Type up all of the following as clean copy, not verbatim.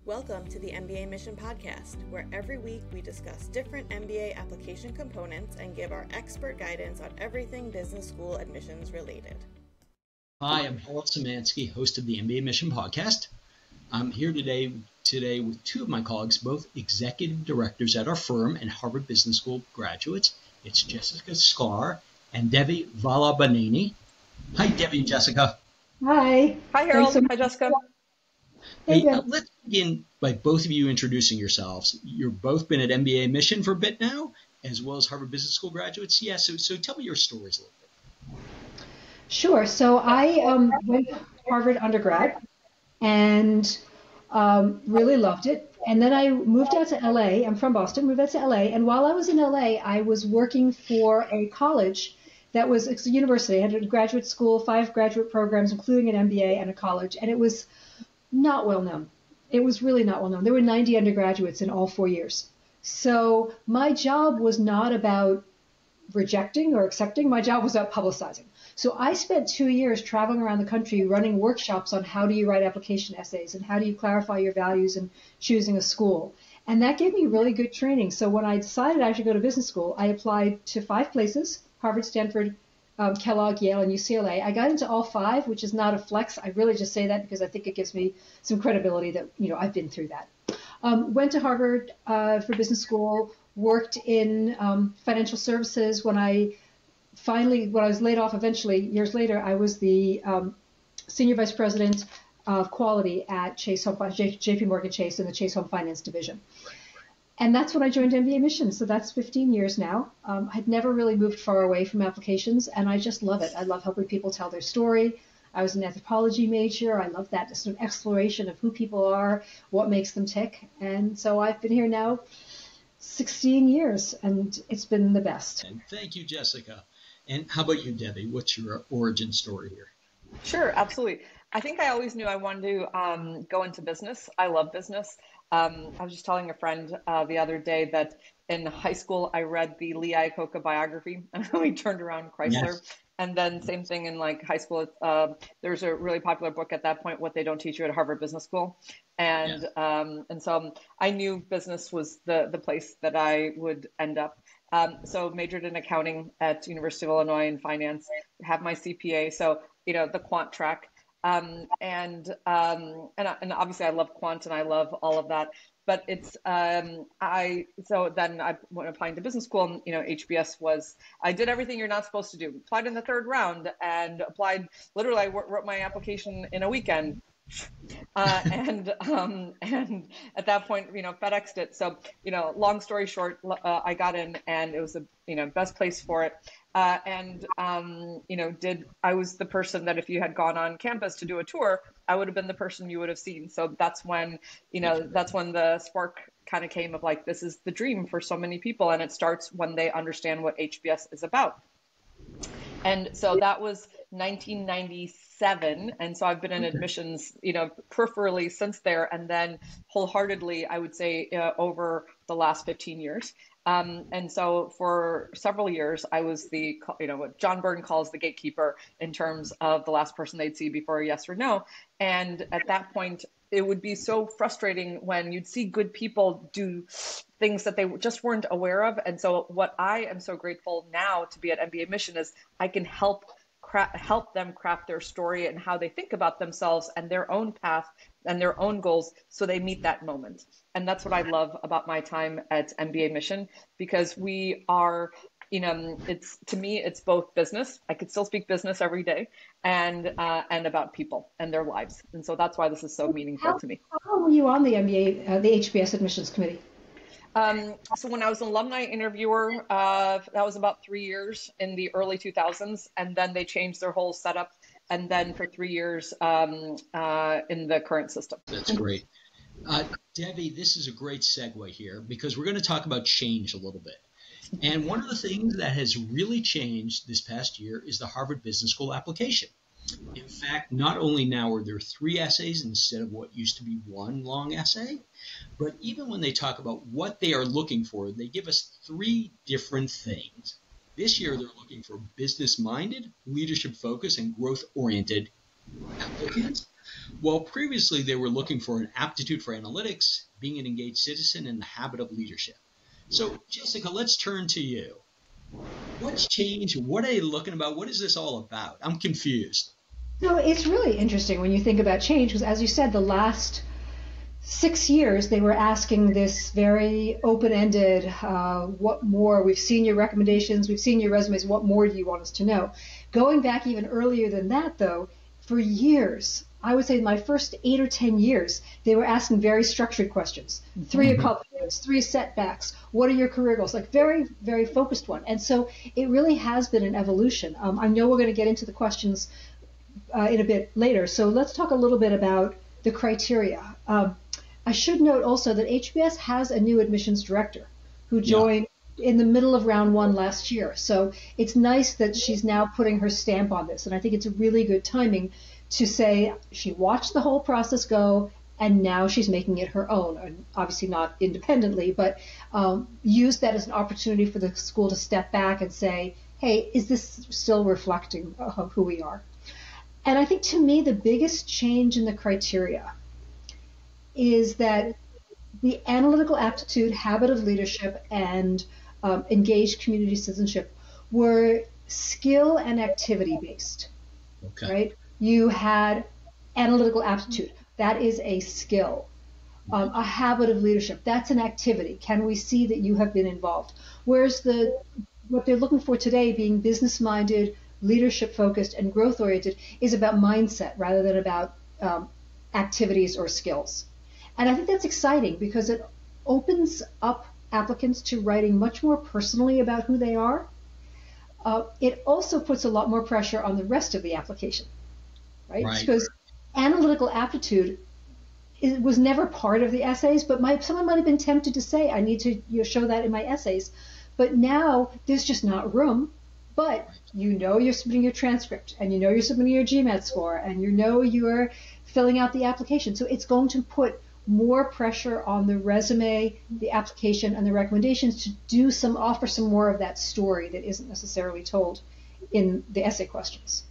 Welcome to the mbaMission podcast, where every week we discuss different MBA application components and give our expert guidance on everything business school admissions related. Hi, I'm Simansky, host of the mbaMission podcast. I'm here today with two of my colleagues, both executive directors at our firm and Harvard Business School graduates. It's Jessica Shklar and Devi Vallabhaneni. Hi, Devi and Jessica. Hi. Hi, Harold. Hi, Jessica. Hey, let's begin by both of you introducing yourselves. You've both been at mbaMission for a bit now, as well as Harvard Business School graduates. Yeah, so tell me your stories a little bit. Sure. So I went to Harvard undergrad and really loved it. And then I moved out to LA. I'm from Boston, moved out to LA. And while I was in LA, I was working for a college that was it's a university. I had a graduate school, 5 graduate programs, including an MBA and a college. And it was not well known. It was really not well known. There were 90 undergraduates in all 4 years. So my job was not about rejecting or accepting. My job was about publicizing. So I spent 2 years traveling around the country running workshops on how do you write application essays and how do you clarify your values in choosing a school. And that gave me really good training. So when I decided I should go to business school, I applied to 5 places: Harvard, Stanford, Kellogg, Yale, and UCLA. I got into all 5, which is not a flex. I really just say that because I think it gives me some credibility that, I've been through that. Went to Harvard for business school, worked in financial services. When I was laid off eventually, years later, I was the senior vice president of quality at JP Morgan Chase in the Chase Home Finance division. And that's when I joined mbaMission. So that's 15 years now. I'd never really moved far away from applications, and I just love it. I love helping people tell their story. I was an anthropology major. I love that sort of exploration of who people are, what makes them tick. And so I've been here now 16 years, and it's been the best. And thank you, Jessica. And how about you, Debbie? What's your origin story here? Sure, absolutely. I think I always knew I wanted to go into business. I love business. I was just telling a friend the other day that in high school, I read the Lee Iacocca biography and we turned around Chrysler. Yes. And then same thing in high school. There's a really popular book at that point, What They Don't Teach You at Harvard Business School. And and so I knew business was the place that I would end up. So majored in accounting at University of Illinois in finance, have my CPA. So, the quant track. And obviously I love quant and I love all of that, but it's, so then I went applying to business school and, HBS I did everything you're not supposed to do. Applied in the 3rd round and applied, literally I wrote my application in a weekend. And at that point, FedExed it. So, long story short, I got in and it was the, best place for it. I was the person that if you had gone on campus to do a tour, I would have been the person you would have seen. So that's when the spark kind of came of this is the dream for so many people. And it starts when they understand what HBS is about. And so that was 1997. And so I've been in admissions, peripherally since there. And then wholeheartedly, I would say over the last 15 years. And so for several years, I was what John Byrne calls the gatekeeper in terms of the last person they'd see before a yes or no. And at that point, it would be so frustrating when you'd see good people do things that they just weren't aware of. And so what I am so grateful now to be at mbaMission is I can help them craft their story and how they think about themselves and their own path and their own goals so they meet that moment. And that's what I love about my time at mbaMission, because we are, to me, it's both business. I could still speak business every day and about people and their lives. And so that's why this is so meaningful to me. How long were you on the the HBS admissions committee? So when I was an alumni interviewer, that was about 3 years in the early 2000s. And then they changed their whole setup. And then for 3 years in the current system. That's great. Debbie, this is a great segue here because we're going to talk about change a little bit. And one of the things that has really changed this past year is the Harvard Business School application. In fact, not only now are there 3 essays instead of what used to be 1 long essay, but even when they talk about what they are looking for, they give us 3 different things. This year, they're looking for business-minded, leadership-focused, and growth-oriented applicants. Well, previously they were looking for an aptitude for analytics, being an engaged citizen, and the habit of leadership. So, Jessica, let's turn to you. What's changed? What are you looking about? What is this all about? I'm confused. So it's really interesting when you think about change, because as you said, the last 6 years they were asking this very open-ended, what more? We've seen your recommendations, we've seen your resumes, what more do you want us to know? Going back even earlier than that, though, for years, I would say my first 8 or 10 years, they were asking very structured questions. 3 accomplishments, 3 setbacks, what are your career goals? Like very, very focused one. And so it really has been an evolution. I know we're going to get into the questions in a bit later. So let's talk a little bit about the criteria. I should note also that HBS has a new admissions director who joined in the middle of round 1 last year. So it's nice that she's now putting her stamp on this. And I think it's a really good timing to say she watched the whole process go and now she's making it her own. And obviously not independently, but use that as an opportunity for the school to step back and say, hey, is this still reflecting who we are? And I think to me, the biggest change in the criteria is that the analytical aptitude, habit of leadership, and engaged community citizenship were skill and activity based, right? You had analytical aptitude. That is a skill. A habit of leadership. That's an activity. Can we see that you have been involved? Whereas what they're looking for today, being business-minded, leadership-focused, and growth-oriented, is about mindset rather than about activities or skills. And I think that's exciting because it opens up applicants to writing much more personally about who they are. It also puts a lot more pressure on the rest of the application, right? Because analytical aptitude was never part of the essays, but someone might have been tempted to say, I need to show that in my essays. But now there's just not room. But you're submitting your transcript, and you're submitting your GMAT score, and you're filling out the application. So it's going to put more pressure on the resume, the application, and the recommendations to offer some more of that story that isn't necessarily told in the essay questions.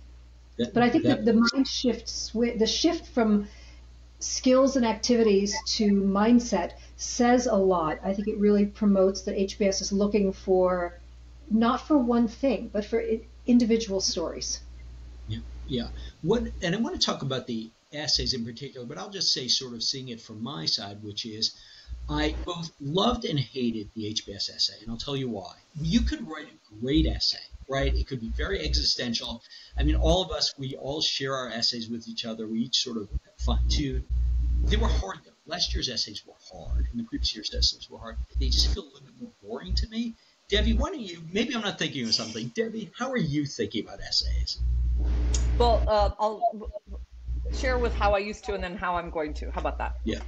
But I think that the mind the shift from skills and activities to mindset says a lot. I think it really promotes that HBS is looking for, not for one thing, but for individual stories. Yeah. And I want to talk about the essays in particular, but I'll just say, sort of seeing it from my side, which is I both loved and hated the HBS essay, and I'll tell you why. You could write a great essay, right? It could be very existential. I mean, all of us, we all share our essays with each other. We each sort of fine-tune. They were hard, though. Last year's essays were hard, and the previous year's essays were hard. They just feel a little bit more boring to me. Debbie, why don't you, maybe I'm not thinking of something. Debbie, how are you thinking about essays? Well, I'll share with how I used to and then how I'm going to. How about that? Yeah.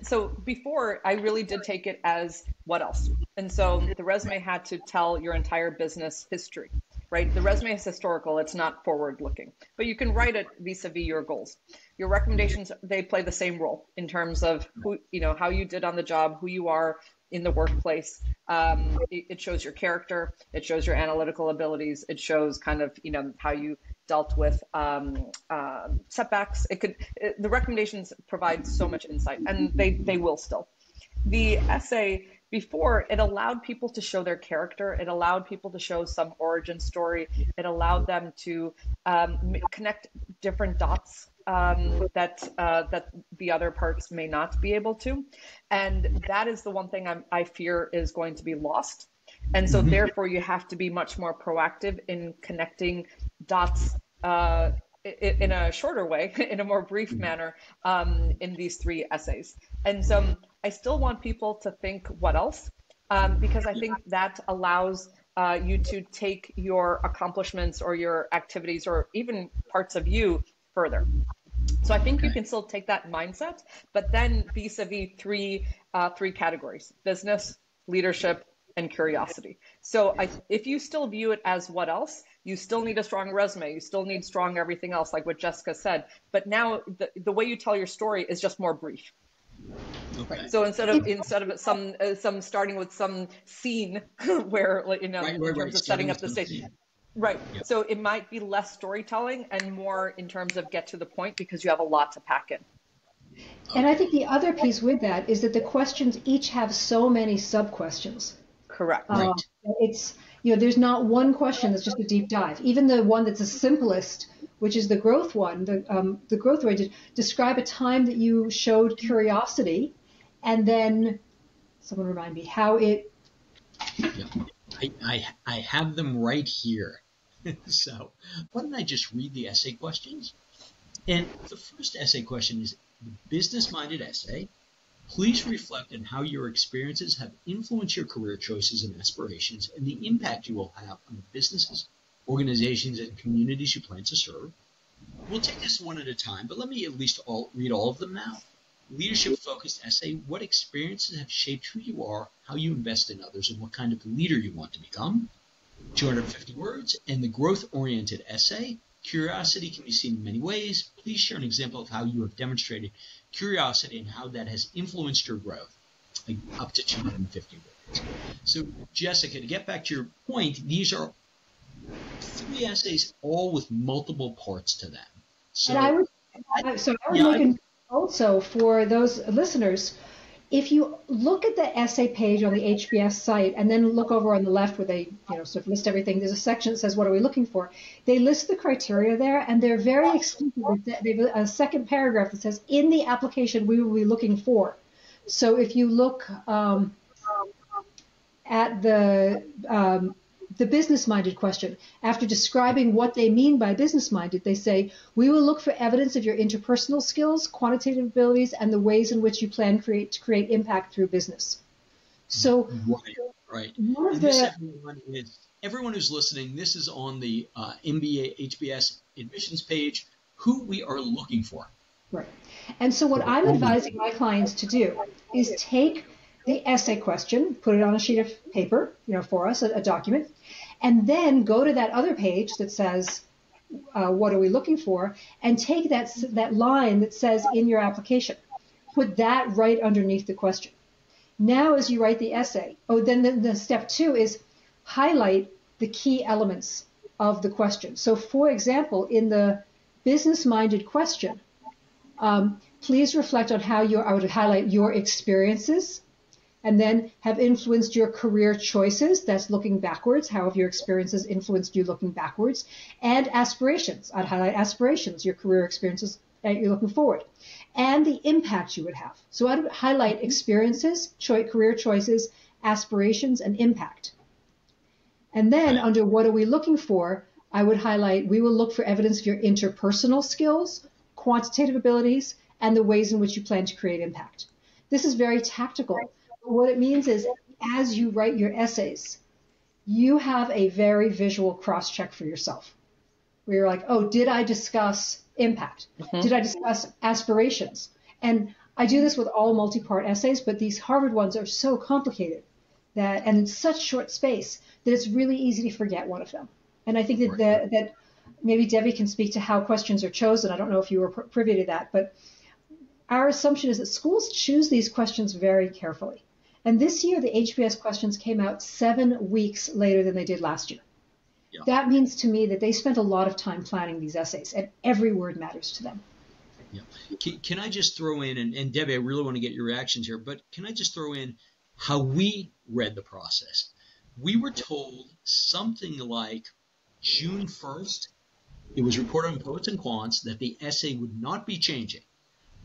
So before, I really did take it as what else? And so the resume had to tell your entire business history, right? The resume is historical. It's not forward looking, but you can write it vis-a-vis your goals. Your recommendations, they play the same role in terms of who, how you did on the job, who you are in the workplace. It shows your character. It shows your analytical abilities. It shows kind of, how you dealt with setbacks. The recommendations provide so much insight, and they will still. The essay before, it allowed people to show their character. It allowed people to show some origin story. It allowed them to connect different dots that the other parts may not be able to. And that is the one thing I fear is going to be lost. And so therefore you have to be much more proactive in connecting dots in a shorter way, in a more brief manner, in these 3 essays. And so I still want people to think what else, because I think that allows you to take your accomplishments or your activities or even parts of you further. So I think you can still take that mindset, but then vis-a-vis 3 categories: business, leadership, and curiosity. So if you still view it as what else, you still need a strong resume. You still need strong everything else, like what Jessica said. But now the way you tell your story is just more brief. Okay. So instead of some starting with some scene where in terms of setting up the stage. Right. Yeah. So it might be less storytelling and more in terms of get to the point because you have a lot to pack in. And I think the other piece with that is that the questions each have so many sub-questions. Correct. Right. It's, there's not one question that's just a deep dive. Even the one that's the simplest, which is the growth one, the growth rate, describe a time that you showed curiosity, and then someone remind me how it. Yeah. I have them right here. So why don't I just read the essay questions? And the first essay question is the business-minded essay. Please reflect on how your experiences have influenced your career choices and aspirations and the impact you will have on the businesses, organizations, and communities you plan to serve. We'll take this one at a time, but let me at least read all of them now. Leadership-focused essay. What experiences have shaped who you are, how you invest in others, and what kind of leader you want to become? 250 words. And the growth-oriented essay. Curiosity can be seen in many ways. Please share an example of how you have demonstrated curiosity and how that has influenced your growth. Up to 250 words. So, Jessica, to get back to your point, these are 3 essays, all with multiple parts to them. So, and I would make a note also for those listeners. If you look at the essay page on the HBS site and then look over on the left where they sort of list everything, there's a section that says, what are we looking for? They list the criteria there, and they're very explicit. They have a second paragraph that says, in the application, we will be looking for. So if you look at the business-minded question, after describing what they mean by business-minded, they say, we will look for evidence of your interpersonal skills, quantitative abilities, and the ways in which you plan to create impact through business. So, right. One of everyone who's listening, this is on the MBA HBS admissions page, who we are looking for. Right. And so what I'm advising my clients to do is take the essay question, put it on a sheet of paper, for us, a document, and then go to that other page that says, what are we looking for, and take that line that says in your application, put that right underneath the question. Now, as you write the essay, then the step 2 is highlight the key elements of the question. So, for example, in the business-minded question, please reflect on how I would highlight your experiences, and then have influenced your career choices. That's looking backwards. How have your experiences influenced you looking backwards? And aspirations. I'd highlight aspirations, your career experiences that you're looking forward, and the impact you would have. So I'd highlight experiences, career choices, aspirations, and impact. And then under what are we looking for, I would highlight we will look for evidence of your interpersonal skills, quantitative abilities, and the ways in which you plan to create impact. This is very tactical. What it means is, as you write your essays, you have a very visual cross-check for yourself, where you're like, oh, did I discuss impact? Mm-hmm. Did I discuss aspirations? And I do this with all multi-part essays, but these Harvard ones are so complicated and in such short space that it's really easy to forget one of them. And I think that maybe Devi can speak to how questions are chosen. I don't know if you were privy to that, but our assumption is that schools choose these questions very carefully. And this year, the HBS questions came out 7 weeks later than they did last year. Yeah. That means to me that they spent a lot of time planning these essays, and every word matters to them. Yeah. Can I just throw in, and Debbie, I really want to get your reactions here, but can I just throw in how we read the process? We were told something like June 1st, it was reported on Poets and Quants that the essay would not be changing.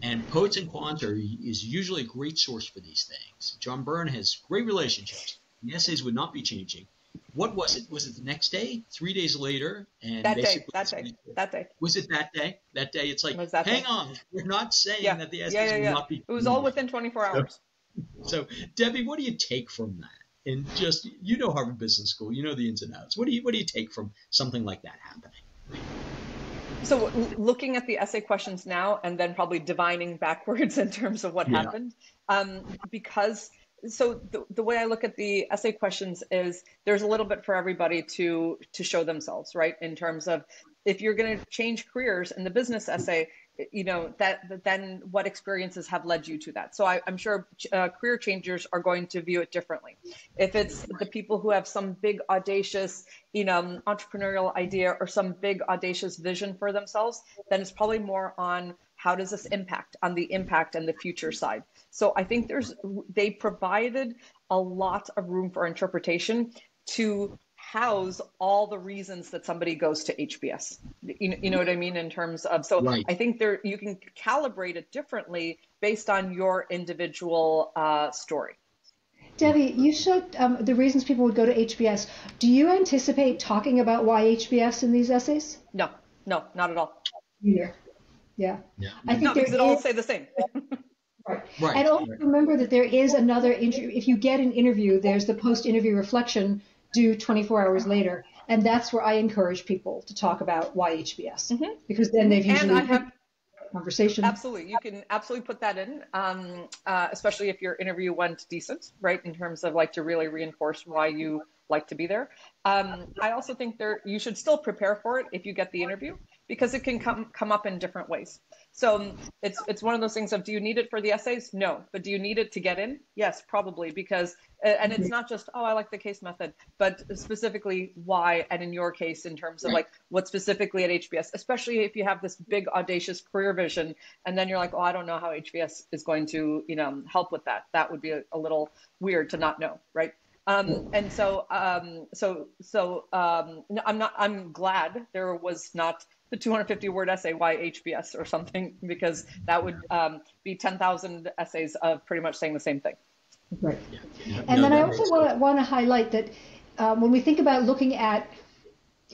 And Poets and Quants is usually a great source for these things. John Byrne has great relationships. The essays would not be changing. What was it? Was it the next day? 3 days later? And that day. Was it that day? That day, it's like, hang on, we're not saying that the essays will not be. It was all within 24 hours. So, Debbie, what do you take from that? And just, Harvard Business School, the ins and outs. What do you take from something like that happening? So looking at the essay questions now and then probably divining backwards in terms of what happened, because the way I look at the essay questions is there's a little bit for everybody to show themselves, right? In terms of if you're going to change careers in the business essay, then what experiences have led you to that? So I'm sure career changers are going to view it differently. If it's the people who have some big audacious, entrepreneurial idea or some big audacious vision for themselves, then it's probably more on how does this impact on the impact and the future side. So I think they provided a lot of room for interpretation to house all the reasons that somebody goes to HBS. You know what I mean? In terms of, so Right. I think you can calibrate it differently based on your individual story. Devi, you showed the reasons people would go to HBS. Do you anticipate talking about why HBS in these essays? No, not at all. Either. Yeah. I think because it all say the same. Right. And also remember that there is another interview. If you get an interview, there's the post-interview reflection due 24 hours later. And that's where I encourage people to talk about why HBS, because then they've usually had conversation. Absolutely. You can absolutely put that in, especially if your interview went decent, right? In terms of to really reinforce why you like to be there. I also think you should still prepare for it if you get the interview, because it can come up in different ways. So it's one of those things of, do you need it for the essays? No. But do you need it to get in? Yes, probably, because, and it's not just, I like the case method, but specifically why, and in your case, in terms of what specifically at HBS, especially if you have this big audacious career vision, and then you're like, I don't know how HBS is going to, help with that. That would be a little weird to not know, right? And so, I'm glad there was not the 250-word essay, why HBS or something, because that would be 10,000 essays of pretty much saying the same thing. Right. And then I also want to highlight that when we think about looking at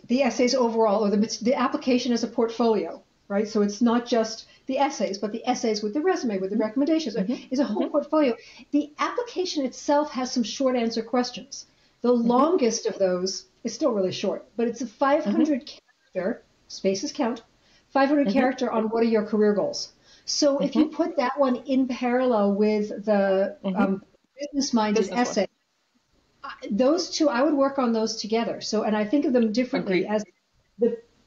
the essays overall, or the application as a portfolio, right? So it's not just the essays, but the essays with the resume, with the recommendations, is a whole portfolio. The application itself has some short answer questions. The longest of those is still really short, but it's a 500 character, spaces count, 500 character on what are your career goals. So if you put that one in parallel with the business-minded essay, those two, I would work on those together. So, and I think of them differently as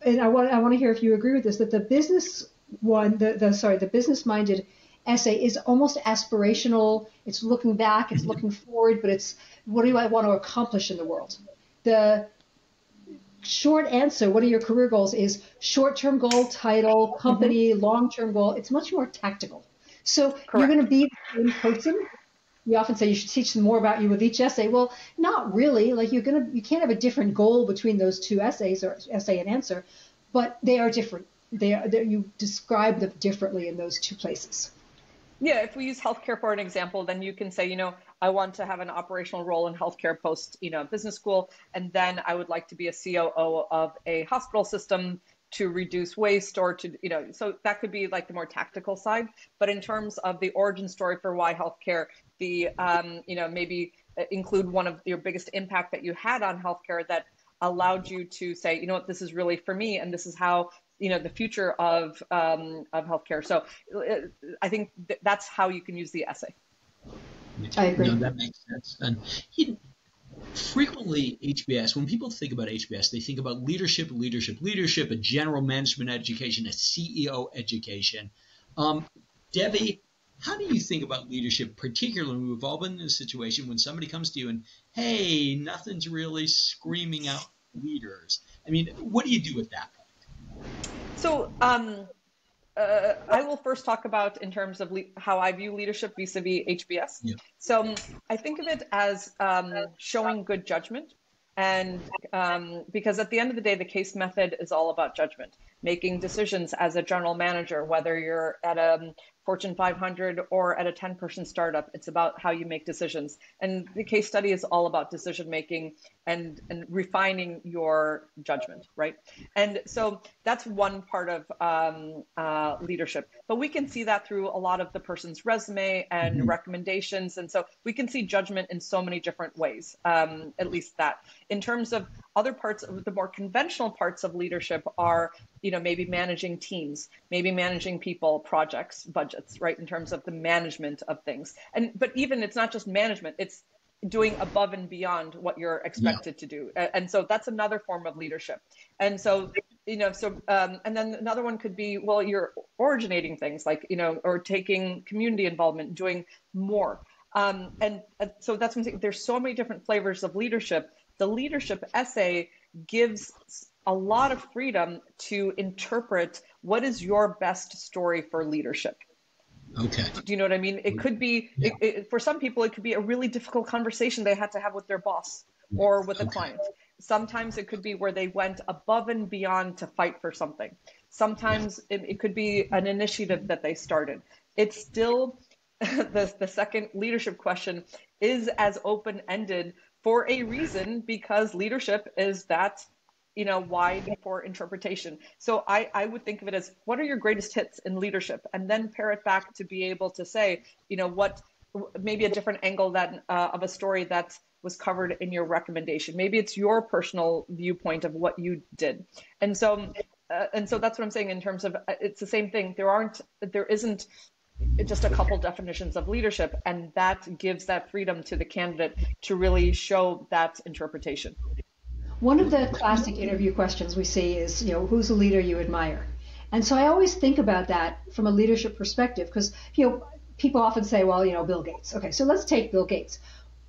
and I want to hear if you agree with this, that the business one, the business-minded essay is almost aspirational. It's looking back, it's looking forward, but it's what do I want to accomplish in the world? The short answer, what are your career goals, is short-term goal, title, company, long-term goal. It's much more tactical. So you're going to be the same person. We often say you should teach them more about you with each essay. Well, not really. You can't have a different goal between those two essays, or essay and answer, but they are different. You describe them differently in those two places. Yeah, if we use healthcare for an example, then you can say, I want to have an operational role in healthcare post, business school, and then I would like to be a COO of a hospital system to reduce waste, or to, so that could be the more tactical side. But in terms of the origin story for why healthcare, maybe include one of your biggest impact that you had on healthcare that allowed you to say, this is really for me, and this is how, the future of healthcare. So I think that's how you can use the essay. I agree. That makes sense. And frequently HBS, when people think about HBS, they think about leadership, a general management education, a CEO education. Devi, how do you think about leadership, particularly when we've all been in a situation when somebody comes to you and, hey, nothing's really screaming out leaders? I mean, what do you do with that? So I will first talk about in terms of how I view leadership vis-a-vis HBS. Yeah. So I think of it as showing good judgment. And because at the end of the day, the case method is all about judgment, making decisions as a general manager, whether you're at a Fortune 500 or at a 10-person startup. It's about how you make decisions. And the case study is all about decision making and refining your judgment, right? And so that's one part of leadership. But we can see that through a lot of the person's resume and recommendations. And so we can see judgment in so many different ways, at least that. In terms of other parts of the more conventional parts of leadership are, maybe managing teams, maybe managing people, projects, budgets, right? In terms of the management of things. But even it's not just management, it's doing above and beyond what you're expected to do. And so that's another form of leadership. And so And then another one could be, well, you're originating things like, or taking community involvement, doing more. And so that's what I'm saying. There's so many different flavors of leadership. The leadership essay gives a lot of freedom to interpret what is your best story for leadership. Okay. Do you know what I mean? It could be, for some people, it could be a really difficult conversation they had to have with their boss or with a client. Sometimes it could be where they went above and beyond to fight for something. Sometimes it could be an initiative that they started. It's still, the second leadership question is as open-ended for a reason, because leadership is that wide for interpretation. So I would think of it as, what are your greatest hits in leadership? And then pair it back to be able to say, what, maybe a different angle that of a story that was covered in your recommendation. Maybe it's your personal viewpoint of what you did. And so that's what I'm saying in terms of, it's the same thing. There isn't just a couple definitions of leadership, and that gives that freedom to the candidate to really show that interpretation. One of the classic interview questions we see is, who's a leader you admire? And so I always think about that from a leadership perspective, because, people often say, well, Bill Gates. Okay, so let's take Bill Gates.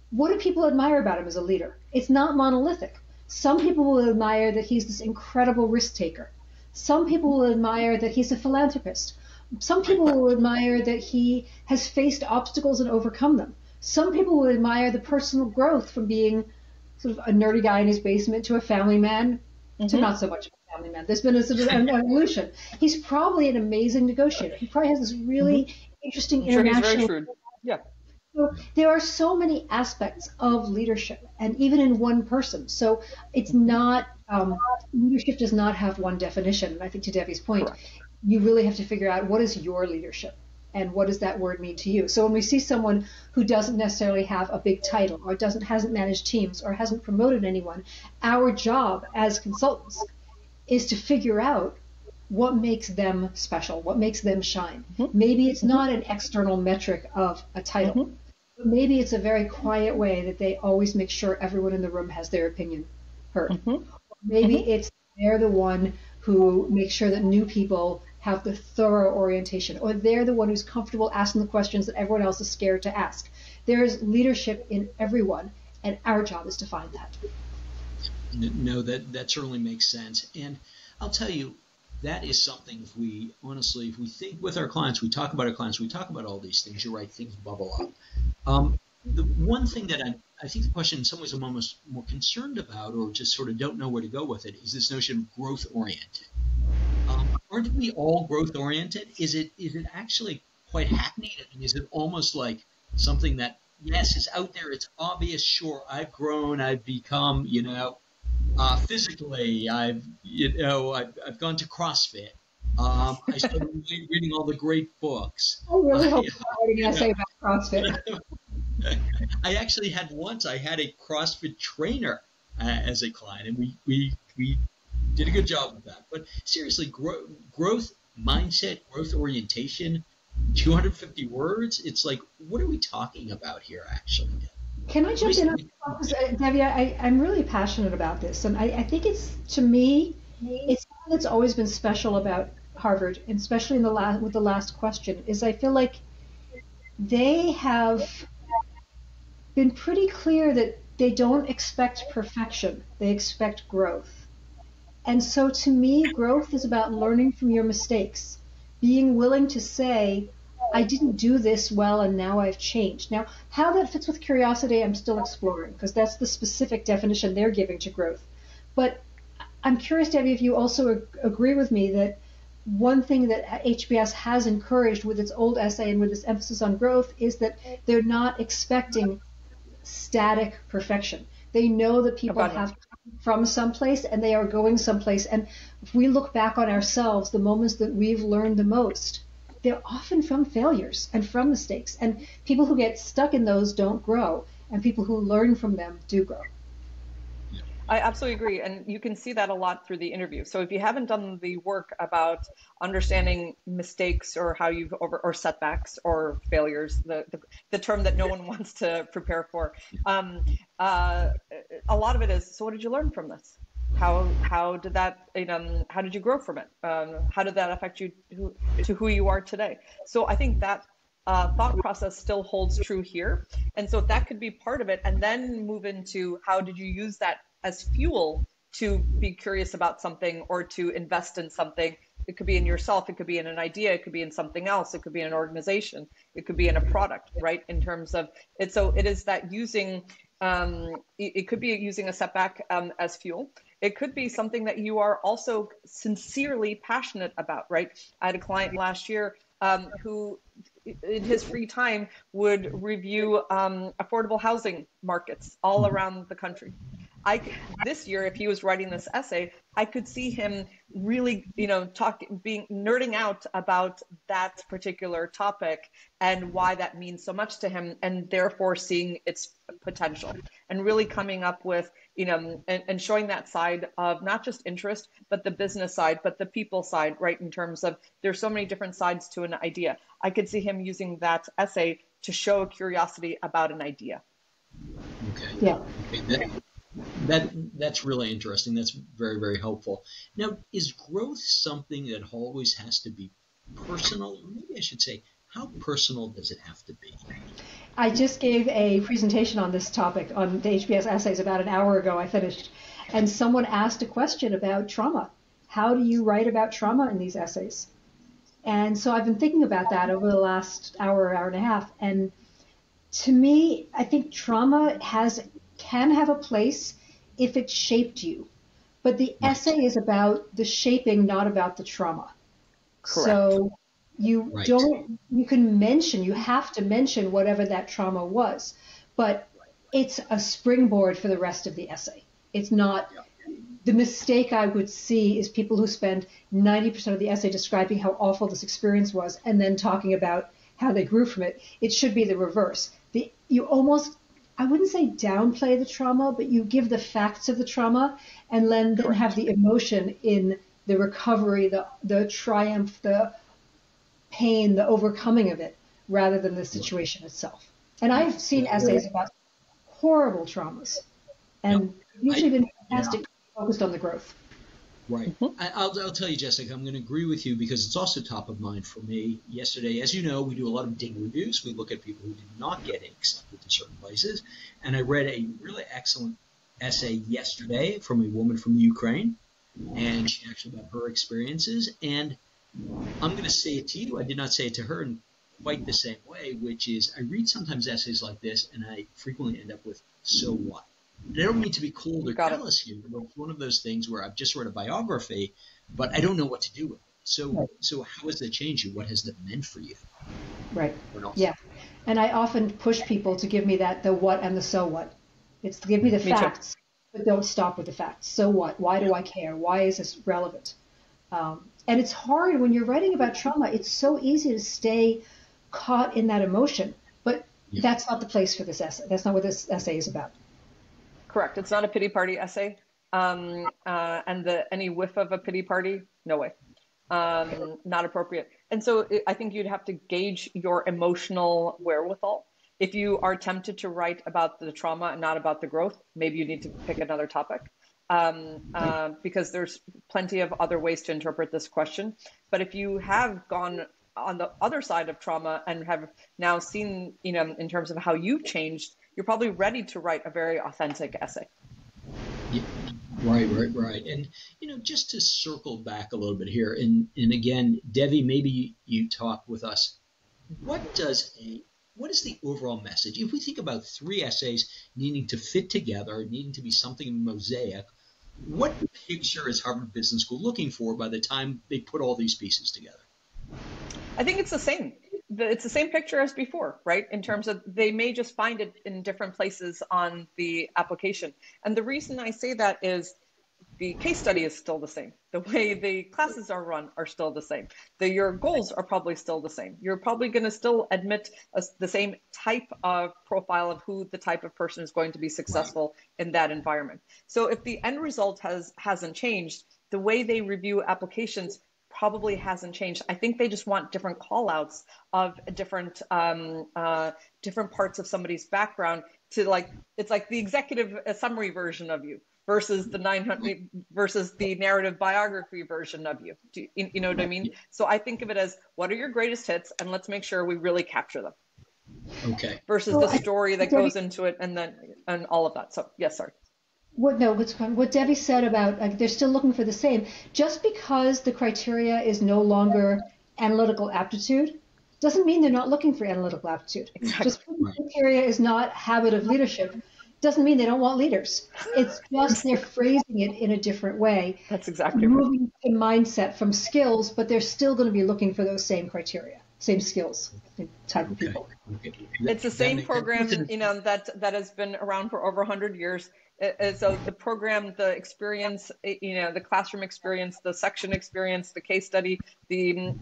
What do people admire about him as a leader? It's not monolithic. Some people will admire that he's this incredible risk taker. Some people will admire that he's a philanthropist. Some people will admire that he has faced obstacles and overcome them. Some people will admire the personal growth from being sort of a nerdy guy in his basement to a family man to not so much of a family man. There's been a sort of an evolution. He's probably an amazing negotiator. He probably has this really interesting international. He's very shrewd. Yeah. So there are so many aspects of leadership, and even in one person. So it's not, leadership does not have one definition. And I think to Devi's point, you really have to figure out, what is your leadership and what does that word mean to you? So when we see someone who doesn't necessarily have a big title or hasn't managed teams or hasn't promoted anyone, our job as consultants is to figure out what makes them special, what makes them shine. Maybe it's not an external metric of a title. But maybe it's a very quiet way that they always make sure everyone in the room has their opinion heard. Maybe it's they're the one who makes sure that new people have the thorough orientation, or they're the one who's comfortable asking the questions that everyone else is scared to ask. There's leadership in everyone, and our job is to find that. No, that certainly makes sense. And I'll tell you, that is something, if we think with our clients, we talk about our clients, we talk about all these things, you're right, things bubble up. The one thing that I think the question in some ways I'm almost more concerned about, or just sort of don't know where to go with it, is this notion of growth-oriented. Aren't we all growth-oriented? Is it actually quite hackneyed? I mean, is it almost like something that, yes, is out there, it's obvious, sure, I've grown, I've become, physically, I've gone to CrossFit. I started reading all the great books. I really hope you're writing an essay about CrossFit. I actually had a CrossFit trainer as a client, and we did a good job with that. But seriously, growth mindset, growth orientation, 250 words. It's like, what are we talking about here, actually? Can I jump in? Devi, I'm really passionate about this, and I think to me, it's something that's always been special about Harvard, and especially with the last question, is I feel like they have been pretty clear that they don't expect perfection, they expect growth. And so to me, growth is about learning from your mistakes, being willing to say, I didn't do this well and now I've changed. Now, how that fits with curiosity, I'm still exploring, because that's the specific definition they're giving to growth. But I'm curious, Devi, if you also agree with me that one thing that HBS has encouraged with its old essay and with its emphasis on growth is that they're not expecting static perfection. They know that people have come from someplace and they are going someplace. And if we look back on ourselves, the moments that we've learned the most, they're often from failures and from mistakes. And people who get stuck in those don't grow, and people who learn from them do grow. I absolutely agree. And you can see that a lot through the interview. So if you haven't done the work about understanding mistakes or how you've or setbacks or failures, the term that no one wants to prepare for, a lot of it is, so what did you learn from this? How did that, how did you grow from it? How did that affect you to who you are today? So I think that thought process still holds true here. And so that could be part of it. And then move into how did you use that as fuel to be curious about something or to invest in something. It could be in yourself, it could be in an idea, it could be in something else, it could be in an organization, it could be in a product, right? In terms of it. So it is that using, it could be using a setback as fuel. It could be something that you are also sincerely passionate about, right? I had a client last year who in his free time would review affordable housing markets all around the country. This year, if he was writing this essay, I could see him really, nerding out about that particular topic and why that means so much to him, and therefore seeing its potential and really coming up with, and showing that side of not just interest, but the business side, but the people side, right? In terms of there's so many different sides to an idea. I could see him using that essay to show a curiosity about an idea. Okay. Yeah. Okay. That's really interesting. That's very, very helpful. Now, is growth something that always has to be personal? Or maybe I should say, how personal does it have to be? I just gave a presentation on this topic on the HBS essays about an hour ago. I finished, and someone asked a question about trauma. How do you write about trauma in these essays? And so I've been thinking about that over the last hour and a half. And to me, I think trauma can have a place if it shaped you. But the essay is about the shaping, not about the trauma. Correct. So you have to mention whatever that trauma was, but it's a springboard for the rest of the essay. It's not, the mistake I would see is people who spend 90% of the essay describing how awful this experience was and then talking about how they grew from it. It should be the reverse. You almost, I wouldn't say downplay the trauma, but you give the facts of the trauma and then have the emotion in the recovery, the triumph, the pain, the overcoming of it, rather than the situation itself. And I've seen essays about horrible traumas, and usually been fantastic, focused on the growth. Right. I'll tell you, Jessica, I'm going to agree with you because it's also top of mind for me. Yesterday, as you know, we do a lot of ding reviews. We look at people who did not get accepted to certain places. And I read a really excellent essay yesterday from a woman from the Ukraine, and she actually about her experiences. And I'm going to say it to you. I did not say it to her in quite the same way, which is I read sometimes essays like this, and I frequently end up with, so what? And I don't mean to be cold or callous here, but it's one of those things where I've just read a biography, but I don't know what to do with it. So how has that changed you? What has that meant for you? Right. Yeah. And I often push people to give me the what and the so what. It's to give me the facts, but don't stop with the facts. So what? Why do I care? Why is this relevant? And it's hard when you're writing about trauma. It's so easy to stay caught in that emotion, but that's not the place for this essay. That's not what this essay is about. Correct. It's not a pity party essay. And any whiff of a pity party, no way. Not appropriate. And so I think you'd have to gauge your emotional wherewithal. If you are tempted to write about the trauma and not about the growth, maybe you need to pick another topic. Because there's plenty of other ways to interpret this question. But if you have gone on the other side of trauma and have now seen, in terms of how you've changed, you're probably ready to write a very authentic essay. Yeah, right. And, just to circle back a little bit here, and again, Devi, maybe you talk with us. What is the overall message? If we think about 3 essays needing to fit together, needing to be something in mosaic, what picture is Harvard Business School looking for by the time they put all these pieces together? I think it's the same. It's the same picture as before, right? In terms of they may just find it in different places on the application. And the reason I say that is the case study is still the same. The way the classes are run are still the same. Your goals are probably still the same. You're probably going to still admit the same type of profile of who the type of person is going to be successful in that environment. So if the end result hasn't changed, the way they review applications probably hasn't changed. I think they just want different call outs of different parts of somebody's background to it's like the executive summary version of you, versus the 900 versus the narrative biography version of you. You know what I mean? So I think of it as, what are your greatest hits, and let's make sure we really capture them. Okay. Versus the story that goes into it, and all of that. So yes, sorry. What Debbie said about, like, they're still looking for the same. Just because the criteria is no longer analytical aptitude doesn't mean they're not looking for analytical aptitude. Exactly. Just because the criteria is not habit of leadership doesn't mean they don't want leaders. It's just they're phrasing it in a different way. That's exactly right. Moving the mindset from skills, but they're still going to be looking for those same criteria, same skills, type of people. Okay. It's the same program, that has been around for over 100 years. So the program, the experience, the classroom experience, the section experience, the case study, the,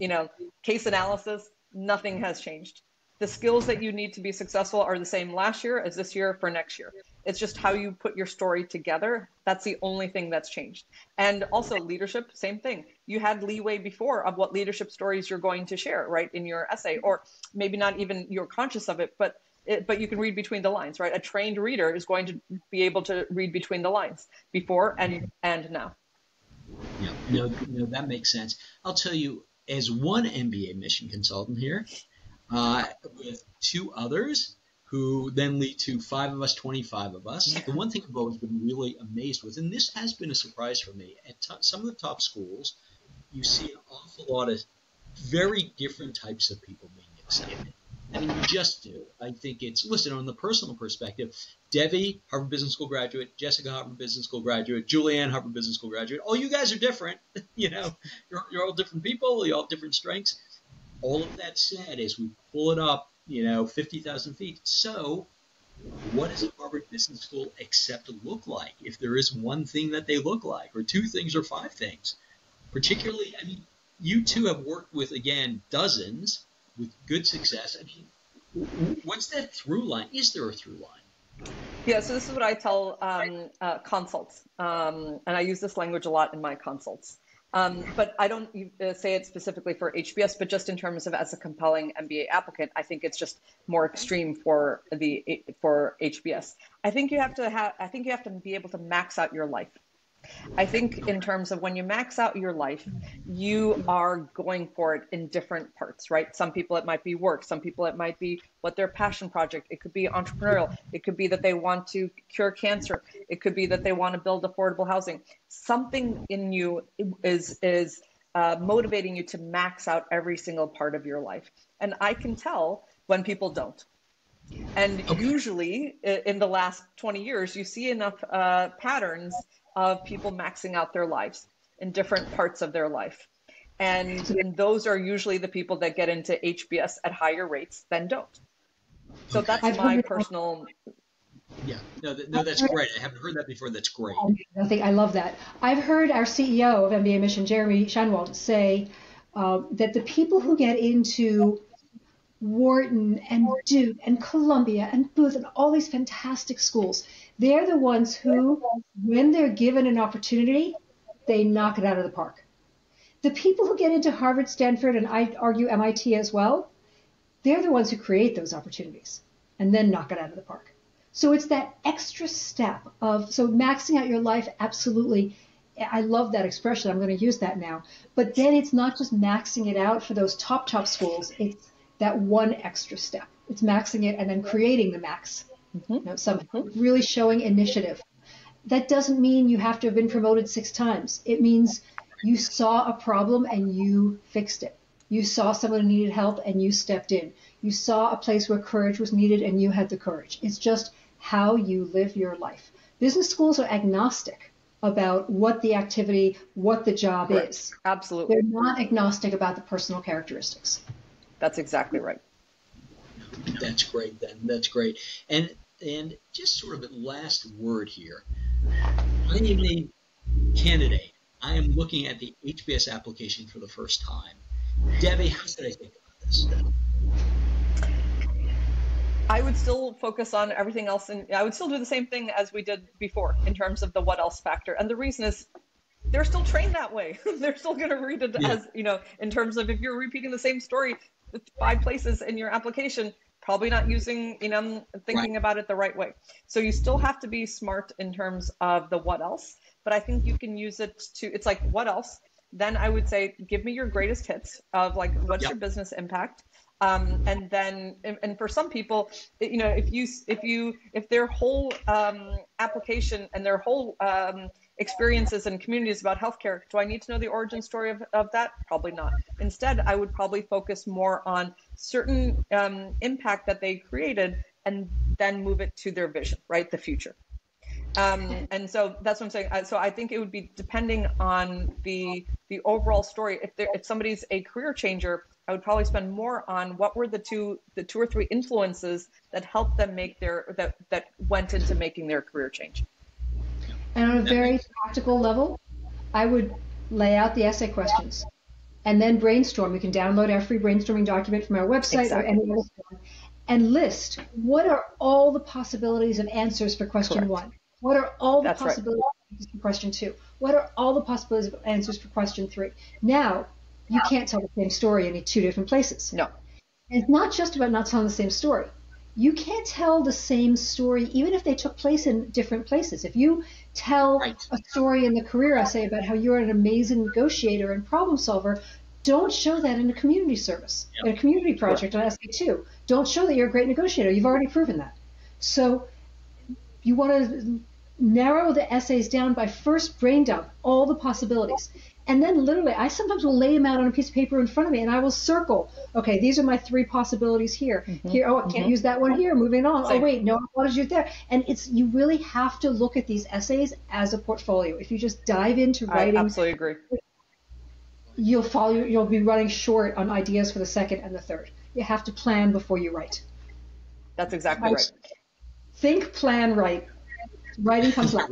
case analysis, nothing has changed. The skills that you need to be successful are the same last year as this year for next year. It's just how you put your story together. That's the only thing that's changed. And also leadership, same thing. You had leeway before of what leadership stories you're going to share, right, in your essay, or maybe not even you're conscious of it, but you can read between the lines, right? A trained reader is going to be able to read between the lines before and now. Yeah, that makes sense. I'll tell you, as one mbaMission consultant here, with two others who then lead to 5 of us, 25 of us. The one thing I've always been really amazed with, and this has been a surprise for me, at some of the top schools, you see an awful lot of very different types of people being accepted. I mean, you just do. I think it's, listen, on the personal perspective, Devi, Harvard Business School graduate, Jessica, Harvard Business School graduate, Julianne, Harvard Business School graduate. All you guys are different. You're all different people. You all have different strengths. All of that said, as we pull it up, 50,000 feet. So what does a Harvard Business School accept look like? If there is one thing that they look like, or two things, or 5 things, particularly, I mean, you two have worked with, again, dozens with good success. I mean, what's that through line? Is there a through line? Yeah, so this is what I tell consults, and I use this language a lot in my consults. But I don't say it specifically for HBS, but just in terms of as a compelling MBA applicant, I think it's just more extreme for HBS. I think you have to be able to max out your life. I think in terms of when you max out your life, you are going for it in different parts, right? Some people it might be work. Some people it might be what their passion project. It could be entrepreneurial. It could be that they want to cure cancer. It could be that they want to build affordable housing. Something in you is motivating you to max out every single part of your life. And I can tell when people don't. And usually in the last 20 years, you see enough patterns of people maxing out their lives in different parts of their life. And those are usually the people that get into HBS at higher rates than don't. So that's my personal... Yeah, no, that's great. I haven't heard that before. That's great. I love that. I've heard our CEO of mbaMission, Jeremy Scheinwald, say that the people who get into Wharton and Duke and Columbia and Booth and all these fantastic schools, they're the ones who, when they're given an opportunity, they knock it out of the park. The people who get into Harvard, Stanford, and I argue MIT as well, they're the ones who create those opportunities and then knock it out of the park. So it's that extra step of, so maxing out your life, absolutely. I love that expression. I'm going to use that now. But then it's not just maxing it out for those top schools. It's that one extra step. It's maxing it and then creating the max. Really showing initiative. That doesn't mean you have to have been promoted 6 times. It means you saw a problem and you fixed it. You saw someone who needed help and you stepped in. You saw a place where courage was needed and you had the courage. It's just how you live your life. Business schools are agnostic about what the activity, what the job is. Absolutely. They're not agnostic about the personal characteristics. That's exactly right. That's great then. That's great. And just sort of a last word here. I am a candidate. I am looking at the HBS application for the first time. Debbie, how should I think about this? I would still focus on everything else, and I would still do the same thing as we did before in terms of the what else factor. And the reason is they're still trained that way. They're still going to read it as, in terms of if you're repeating the same story 5 places in your application, probably not using, thinking about it the right way. So you still have to be smart in terms of the what else, but I think you can use it it's like, what else? Then I would say, give me your greatest hits of like, what's your business impact? And then, and for some people, if their whole application and their whole experiences and communities about healthcare, do I need to know the origin story of that? Probably not. Instead, I would probably focus more on certain impact that they created and then move it to their vision, right? The future. And so that's what I'm saying. So I think it would be depending on the overall story. If somebody's a career changer, I would probably spend more on what were the two or three influences that helped them make that went into making their career change. And on a very practical level, I would lay out the essay questions and then brainstorm. You can download our free brainstorming document from our website or any other one, and list what are all the possibilities of answers for question one. What are all the possibilities of answers for question two? What are all the possibilities of answers for question three? Now, you can't tell the same story in two different places. No. And it's not just about not telling the same story. You can't tell the same story even if they took place in different places. If you tell a story in the career essay about how you're an amazing negotiator and problem solver, don't show that in a community service, in a community project on SA2. Don't show that you're a great negotiator. You've already proven that. So you want to narrow the essays down by first brain dump all the possibilities. And then literally, I sometimes will lay them out on a piece of paper in front of me, and I will circle, okay, these are my three possibilities here. Here, oh, I can't use that one here, moving on. Oh, wait, no, I want to use that. And you really have to look at these essays as a portfolio. If you just dive into writing, I absolutely agree. You'll be running short on ideas for the second and the third. You have to plan before you write. That's exactly right. Think, plan, write. Writing comes last.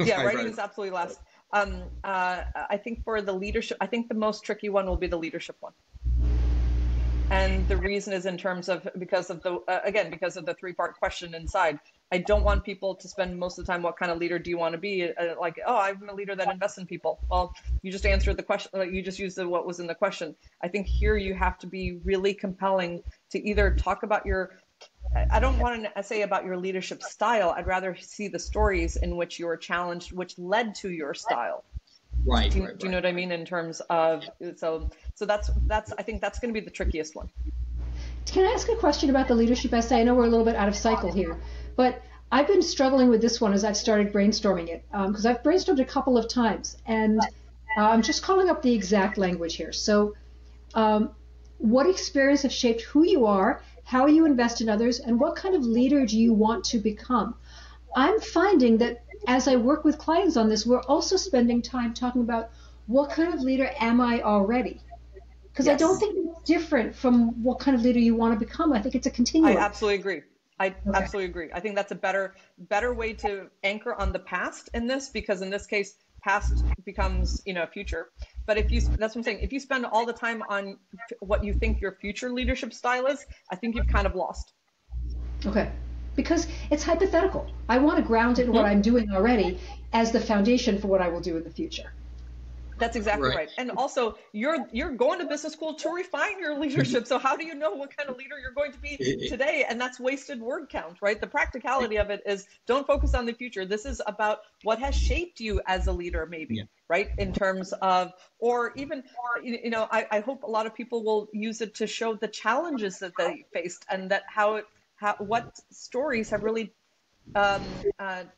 Writing is absolutely last. I think for the leadership, I think the most tricky one will be the leadership one. And the reason is in terms of, because of the three-part question inside. I don't want people to spend most of the time, what kind of leader do you want to be? Like, oh, I'm a leader that invests in people. Well, you just answered the question, like you just used what was in the question. I think here you have to be really compelling to either talk about I don't want an essay about your leadership style. I'd rather see the stories in which you were challenged, which led to your style. Right. Do you know what I mean? In terms of, so that's I think that's going to be the trickiest one. Can I ask a question about the leadership essay? I know we're a little bit out of cycle here, but I've been struggling with this one as I've started brainstorming it, because I've brainstormed a couple of times, and I'm just calling up the exact language here. So what experience have shaped who you are, how you invest in others, and what kind of leader do you want to become? I'm finding that as I work with clients on this, we're also spending time talking about what kind of leader am I already? Because I don't think it's different from what kind of leader you want to become. I think it's a continuum. I absolutely agree. Absolutely agree. I think that's a better way to anchor on the past in this, because in this case, past becomes, future. But that's what I'm saying. If you spend all the time on what you think your future leadership style is, I think you've kind of lost. Okay. Because it's hypothetical. I want to ground it in what I'm doing already as the foundation for what I will do in the future. That's exactly right. And also, you're going to business school to refine your leadership. So how do you know what kind of leader you're going to be today? And that's wasted word count, right? The practicality of it is, don't focus on the future. This is about what has shaped you as a leader, maybe, right? In terms of, or even, I hope a lot of people will use it to show the challenges that they faced, and that what stories have really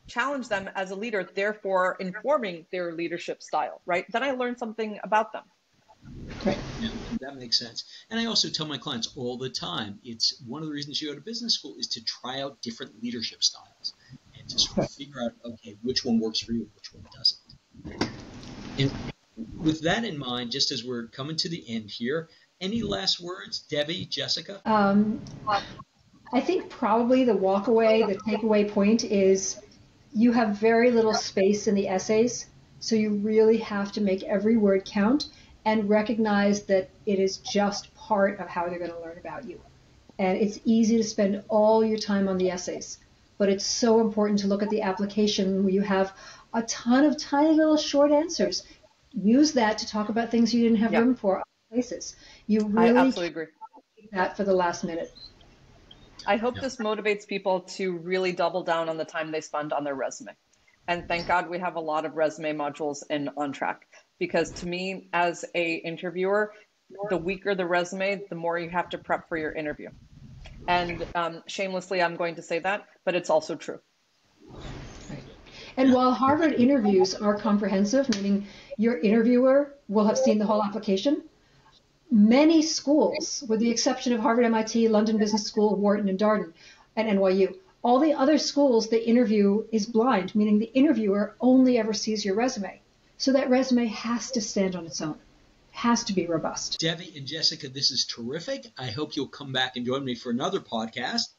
challenge them as a leader, therefore informing their leadership style, right? Then I learned something about them. Right. Yeah, that makes sense. And I also tell my clients all the time, it's one of the reasons you go to business school is to try out different leadership styles and to sort of figure out, okay, which one works for you, which one doesn't. And with that in mind, just as we're coming to the end here, any last words, Devi, Jessica? I think probably the takeaway point is you have very little space in the essays, so you really have to make every word count and recognize that it is just part of how they're going to learn about you. And it's easy to spend all your time on the essays, but it's so important to look at the application where you have a ton of tiny little short answers. Use that to talk about things you didn't have room for other places. You really I absolutely agree. that for the last minute. I hope this motivates people to really double down on the time they spend on their resume. And thank God we have a lot of resume modules in OnTrack, because to me, as a interviewer, the weaker the resume, the more you have to prep for your interview. And shamelessly, I'm going to say that, but it's also true. Right. And while Harvard interviews are comprehensive, meaning your interviewer will have seen the whole application, many schools, with the exception of Harvard, MIT, London Business School, Wharton, and Darden, and NYU, all the other schools, the interview is blind, meaning the interviewer only ever sees your resume. So that resume has to stand on its own, has to be robust. Devi and Jessica, this is terrific. I hope you'll come back and join me for another podcast.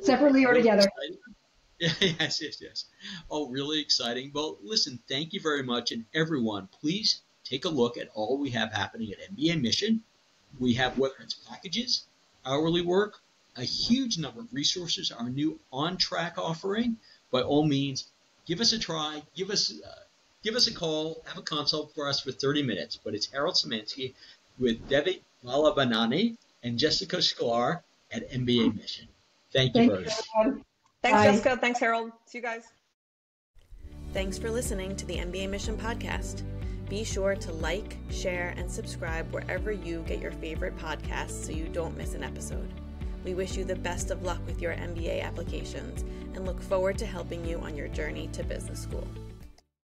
Separately or together. Yes. Oh, really exciting. Well, listen, thank you very much. And everyone, please take a look at all we have happening at mbaMission. We have, whether it's packages, hourly work, a huge number of resources, our new OnTrack offering. By all means, give us a try, give us a call, have a consult for us for 30 minutes. But it's Harold Simansky with Devi Vallabhaneni and Jessica Shklar at mbaMission. Thank you very much. Thanks, Bye. Jessica. Thanks, Harold. See you guys. Thanks for listening to the mbaMission podcast. Be sure to like, share, and subscribe wherever you get your favorite podcasts so you don't miss an episode. We wish you the best of luck with your MBA applications and look forward to helping you on your journey to business school.